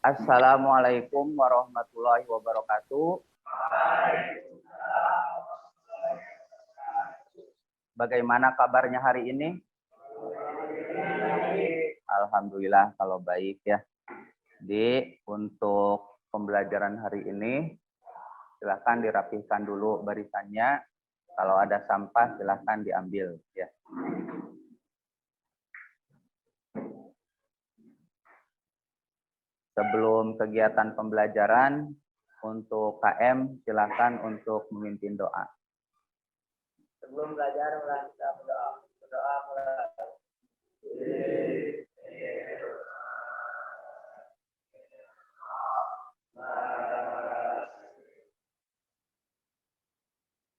Assalamualaikum warahmatullahi wabarakatuh. Bagaimana kabarnya hari ini? Alhamdulillah kalau baik ya. Jadi untuk pembelajaran hari ini silakan dirapihkan dulu barisannya. Kalau ada sampah silakan diambil ya. Sebelum kegiatan pembelajaran untuk KM silakan untuk memimpin doa. Sebelum belajar kita berdoa.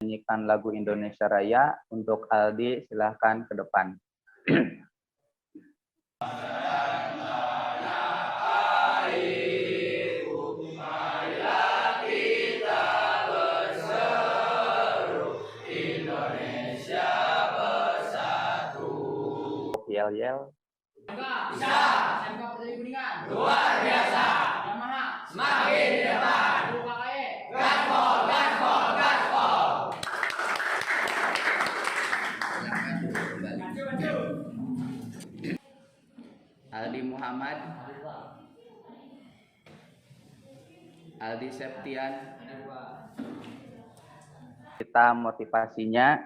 Nyanyikan lagu Indonesia Raya untuk Aldi, silahkan ke depan. Yel-yel. Bisa, SMK Putri Kuningan. Luar biasa. Yamaha. Semakin di depan. UKKE. Gaspol, gaspol, gaspol. Maju. Aldi Muhammad. Aldi Septian. Kita motivasinya,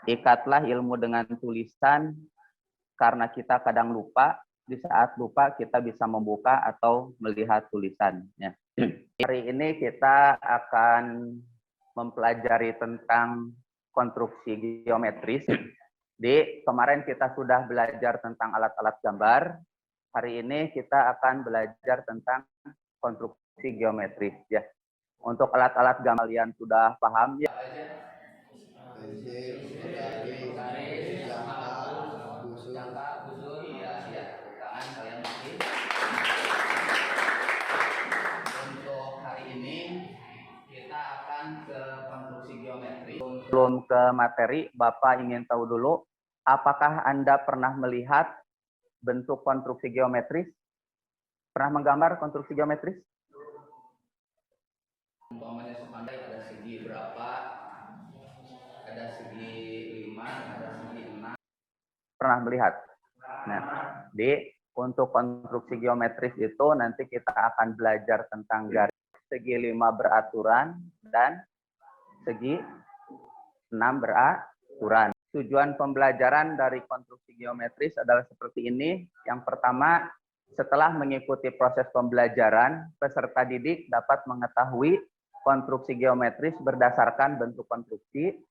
ikatlah ilmu dengan tulisan, karena kita kadang lupa, di saat lupa kita bisa membuka atau melihat tulisannya. Hari ini kita akan mempelajari tentang konstruksi geometris. Di kemarin kita sudah belajar tentang alat-alat gambar. Hari ini kita akan belajar tentang konstruksi geometris ya. Untuk alat-alat gambar kalian sudah paham ya? Untuk hari ini kita akan ke konstruksi geometri. Sebelum ke materi, Bapak ingin tahu dulu, apakah Anda pernah melihat bentuk konstruksi geometris? Pernah menggambar konstruksi geometris? Umpamanya sepandai ada segi berapa? Ada segi 5, ada segi 6. Pernah melihat? Nah, untuk konstruksi geometris itu nanti kita akan belajar tentang garis segi 5 beraturan dan segi 6 beraturan. Tujuan pembelajaran dari konstruksi geometris adalah seperti ini. Yang pertama, setelah mengikuti proses pembelajaran, peserta didik dapat mengetahui konstruksi geometris berdasarkan bentuk konstruksi.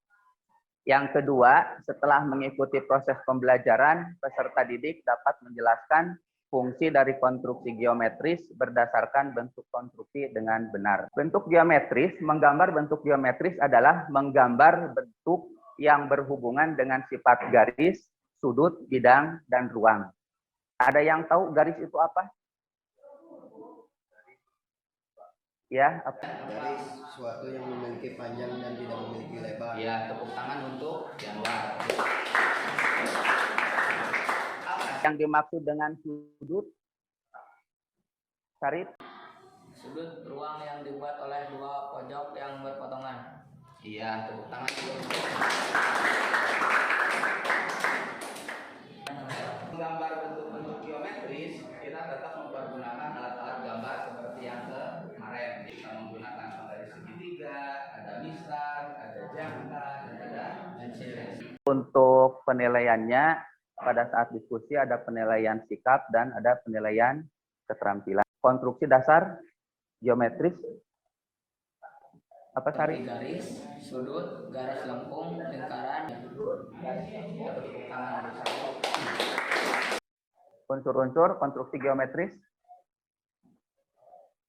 Yang kedua, setelah mengikuti proses pembelajaran, peserta didik dapat menjelaskan fungsi dari konstruksi geometris berdasarkan bentuk konstruksi dengan benar. Bentuk geometris, menggambar bentuk geometris adalah menggambar bentuk yang berhubungan dengan sifat garis, sudut, bidang, dan ruang. Ada yang tahu garis itu apa? Ya, apa? Garis suatu yang memiliki panjang dan tidak memiliki lebar. Ya, tepuk tangan untuk Januar. Yang dimaksud dengan sudut, Sarip? Sudut ruang yang dibuat oleh dua pojok yang berpotongan. Iya, tepuk tangan untuk menggambar bentuk-bentuk geometris, kita tetap mempergunakan alat-alat gambar seperti yang kemarin. Kita menggunakan penggaris segitiga, ada mistar, ada jangka, dan ada pensil. Untuk penilaiannya, pada saat diskusi ada penilaian sikap dan ada penilaian keterampilan. Konstruksi dasar geometris apa Sari? Garis, sudut, garis lengkung, lingkaran. Unsur-unsur konstruksi geometris.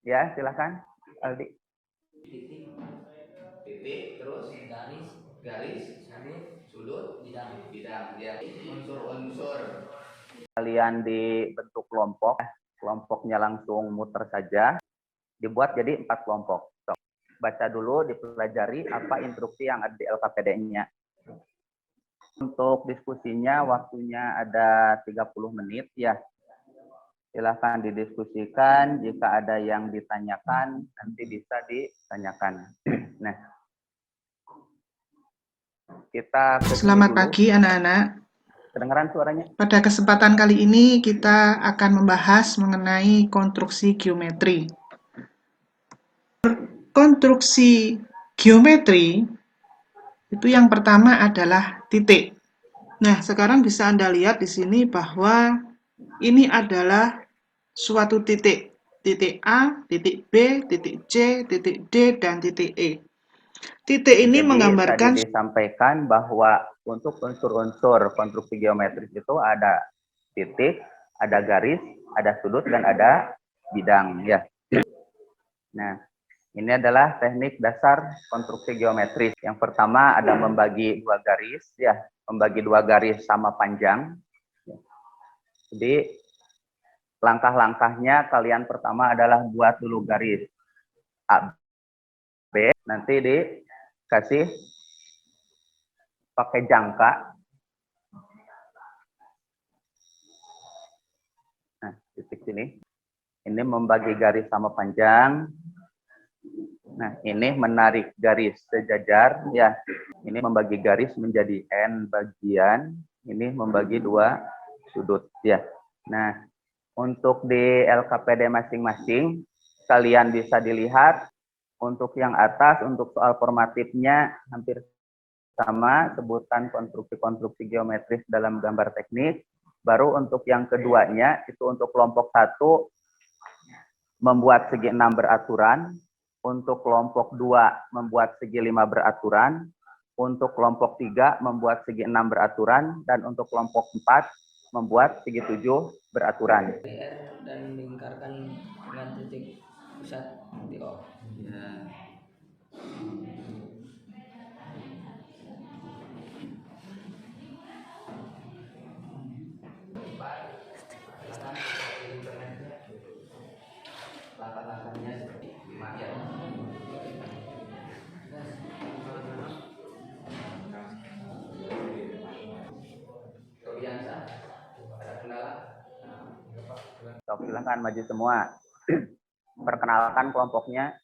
Ya, silakan Aldi. Titik, terus garis, sudut, bidang. Ya. Unsur-unsur. Kalian dibentuk kelompok, kelompoknya langsung muter saja. Dibuat jadi 4 kelompok. So, baca dulu, dipelajari apa instruksi yang ada di LKPD-nya. Untuk diskusinya waktunya ada 30 menit ya. Silahkan didiskusikan. Jika ada yang ditanyakan, nanti bisa ditanyakan. Nah, kita Selamat pagi anak-anak. Kedengaran suaranya? Pada kesempatan kali ini kita akan membahas mengenai konstruksi geometri. Konstruksi geometri itu yang pertama adalah titik. Nah, sekarang bisa Anda lihat di sini bahwa ini adalah suatu titik. Titik A, titik B, titik C, titik D, dan titik E. Titik ini Jadi, menggambarkan tadi disampaikan bahwa untuk unsur-unsur konstruksi geometris itu ada titik, ada garis, ada sudut, dan ada bidang. Ya. Nah, ini adalah teknik dasar konstruksi geometris. Yang pertama ada membagi dua garis, ya, membagi dua garis sama panjang. Jadi langkah-langkahnya kalian pertama adalah buat dulu garis A, B, nanti dikasih pakai jangka. Nah, titik sini. Ini membagi garis sama panjang. Nah, ini menarik garis sejajar, ya. Ini membagi garis menjadi N bagian. Ini membagi dua sudut, ya. Nah, untuk di LKPD masing-masing, kalian bisa dilihat untuk yang atas, untuk soal formatifnya hampir sama, sebutan konstruksi-konstruksi geometris dalam gambar teknik. Baru untuk yang keduanya, itu untuk kelompok 1, membuat segi 6 beraturan. Untuk kelompok 2, membuat segi 5 beraturan. Untuk kelompok 3, membuat segi 6 beraturan. Dan untuk kelompok 4, membuat segi 7 beraturan. R dan lingkarkan dengan titik pusat di O. Ya. Langkah-langkahnya seperti ya. Biasa ada kendala. So, silakan maju semua. Perkenalkan kelompoknya.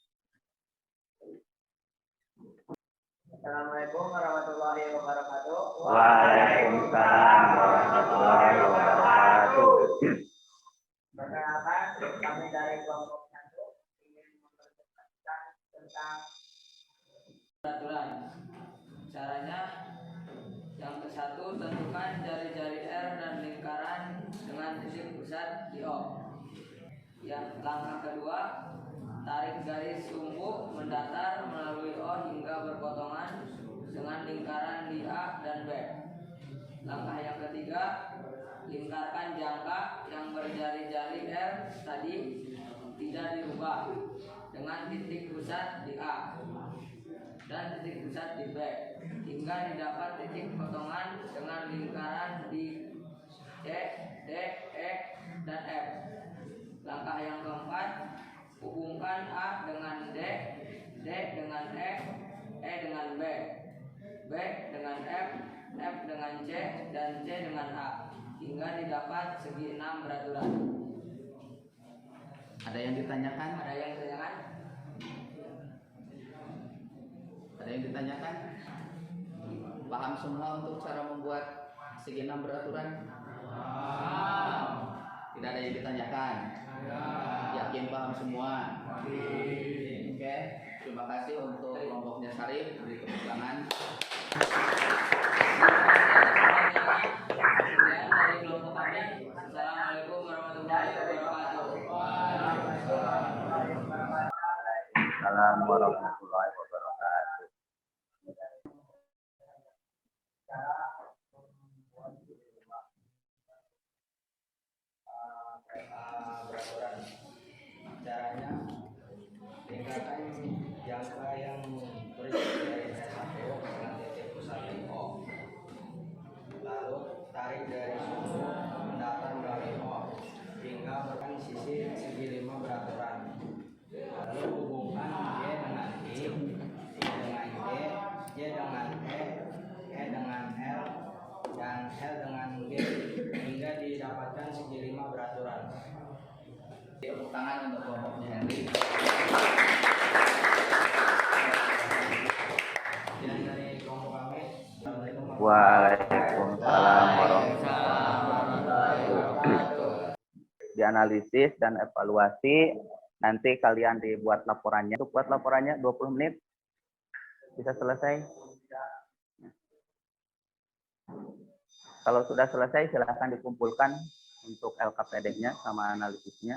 Assalamualaikum warahmatullahi wabarakatuh. Waalaikumsalam warahmatullahi wabarakatuh. Perkenalkan, kami dari kelompok 1 ingin memperjelaskan tentang Peraturan. Caranya yang ke-1, tentukan jari-jari R dan lingkaran dengan titik pusat di O. Yang langkah kedua, tarik garis sumbu mendatar melalui O hingga berpotongan dengan lingkaran di A dan B. Langkah yang ketiga, lingkarkan jangka yang berjari-jari R tadi tidak dirubah dengan titik pusat di A dan titik pusat di B hingga didapat titik potongan dengan lingkaran di C, D, E, dan F. Langkah yang keempat, hubungkan A dengan D, D dengan E, E dengan B, B dengan F, F dengan C, dan C dengan A hingga didapat segi 6 beraturan. Ada yang ditanyakan? Ada yang ditanyakan? Ada yang ditanyakan? Paham semua untuk cara membuat segi 6 beraturan? Tidak ada yang ditanyakan? Yakin paham semua? Oke, terima kasih untuk kelompoknya Sarif. Beri tepuk tangan. Kemudian dari kelompok kami, Assalamualaikum warahmatullahi wabarakatuh. Assalamualaikum warahmatullahi wabarakatuh. Beraturan. Caranya, lingkarkan jangka yang berisi dari S1 dengan titik pusat di O. Lalu tarik dari sumbu mendatar melalui O hingga berkan sisi segi 5 beraturan. Lalu hubungkan Y dengan I, I dengan D, Y dengan E, E dengan L, dan L dengan G hingga didapatkan segi 5 beraturan. tangan untuk kelompoknya Henry. Dan dari kelompok kami, Waalaikumsalam warahmatullahi wabarakatuh. Dianalisis dan evaluasi, nanti kalian dibuat laporannya. Untuk buat laporannya 20 menit bisa selesai. Kalau sudah selesai silahkan dikumpulkan untuk LKPD-nya sama analisisnya.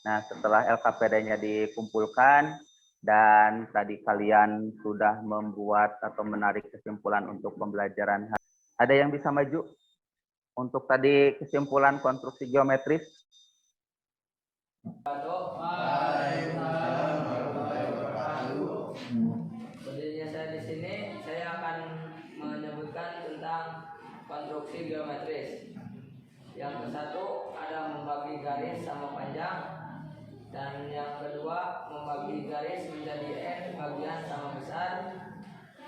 Nah, setelah LKPD-nya dikumpulkan dan tadi kalian sudah membuat atau menarik kesimpulan untuk pembelajaran. Ada yang bisa maju untuk tadi kesimpulan konstruksi geometris? Berdirinya saya di sini, saya akan menyebutkan tentang konstruksi geometris. Yang ke satu ada membagi garis sama panjang, dan yang kedua membagi garis menjadi n bagian sama besar,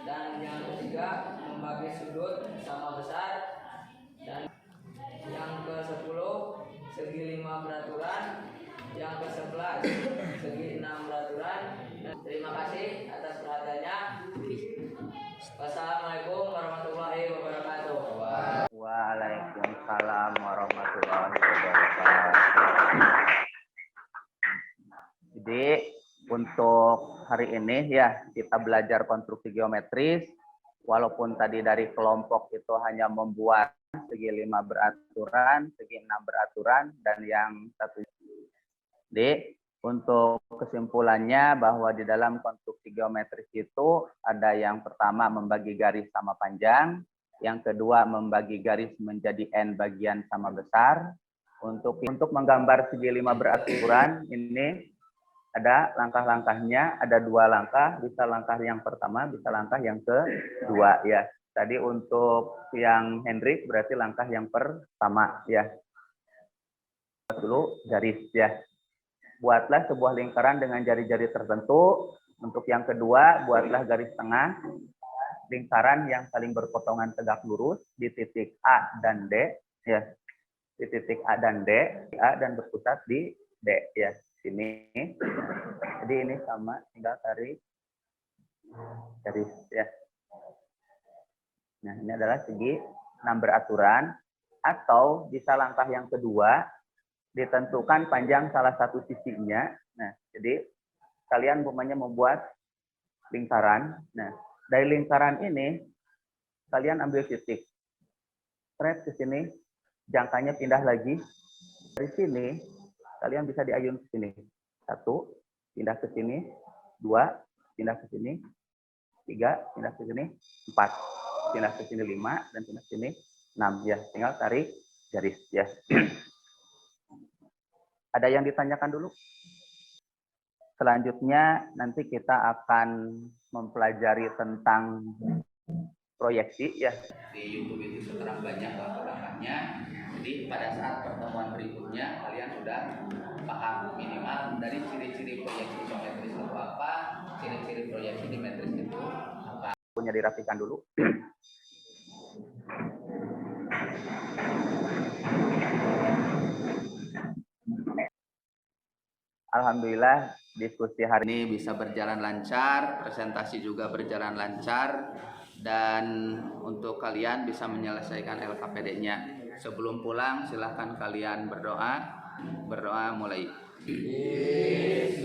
dan yang ketiga membagi sudut sama besar, dan yang ke-10 segi 5 beraturan, yang ke-11 segi 6 beraturan. Terima kasih atas perhatiannya. Wassalamualaikum warahmatullahi wabarakatuh. Waalaikumsalam warahmatullahi wabarakatuh. Jadi untuk hari ini ya kita belajar konstruksi geometris. Walaupun tadi dari kelompok itu hanya membuat segi 5 beraturan, segi 6 beraturan, dan yang satu. Jadi untuk kesimpulannya bahwa di dalam konstruksi geometris itu ada yang pertama membagi garis sama panjang, yang kedua membagi garis menjadi n bagian sama besar. Untuk menggambar segi 5 beraturan ini ada langkah-langkahnya, ada 2 langkah, bisa langkah yang pertama, bisa langkah yang kedua ya. Tadi untuk yang Hendrik berarti langkah yang pertama ya. Dulu garis ya. Buatlah sebuah lingkaran dengan jari-jari tertentu. Untuk yang kedua, buatlah garis tengah lingkaran yang saling berpotongan tegak lurus di titik A dan D ya. Di titik A dan D, dan berpusat di D ya. Sini. Jadi ini sama, tinggal tarik garis ya. Nah, ini adalah segi 6 beraturan, atau bisa langkah yang kedua ditentukan panjang salah satu sisinya. Nah, jadi kalian umpamanya membuat lingkaran. Nah, dari lingkaran ini kalian ambil titik. Thread ke sini, jangkanya pindah lagi. Dari sini kalian bisa diayun ke sini. 1, pindah ke sini. 2, pindah ke sini. 3, pindah ke sini. 4, pindah ke sini. 5, dan pindah ke sini. 6 ya. Tinggal tarik garis ya. Ada yang ditanyakan dulu? Selanjutnya nanti kita akan mempelajari tentang proyeksi ya. Di YouTube itu sekarang banyak langkah-langkahnya. Jadi pada saat pertemuan berikutnya kalian sudah paham minimal dari ciri-ciri proyeksi geometris itu apa, ciri-ciri proyeksi di metris itu apa. Punya dirapikan dulu. Alhamdulillah diskusi hari ini bisa berjalan lancar, presentasi juga berjalan lancar, dan untuk kalian bisa menyelesaikan LKPD-nya. Sebelum pulang silahkan kalian berdoa. Berdoa mulai. Bismillah.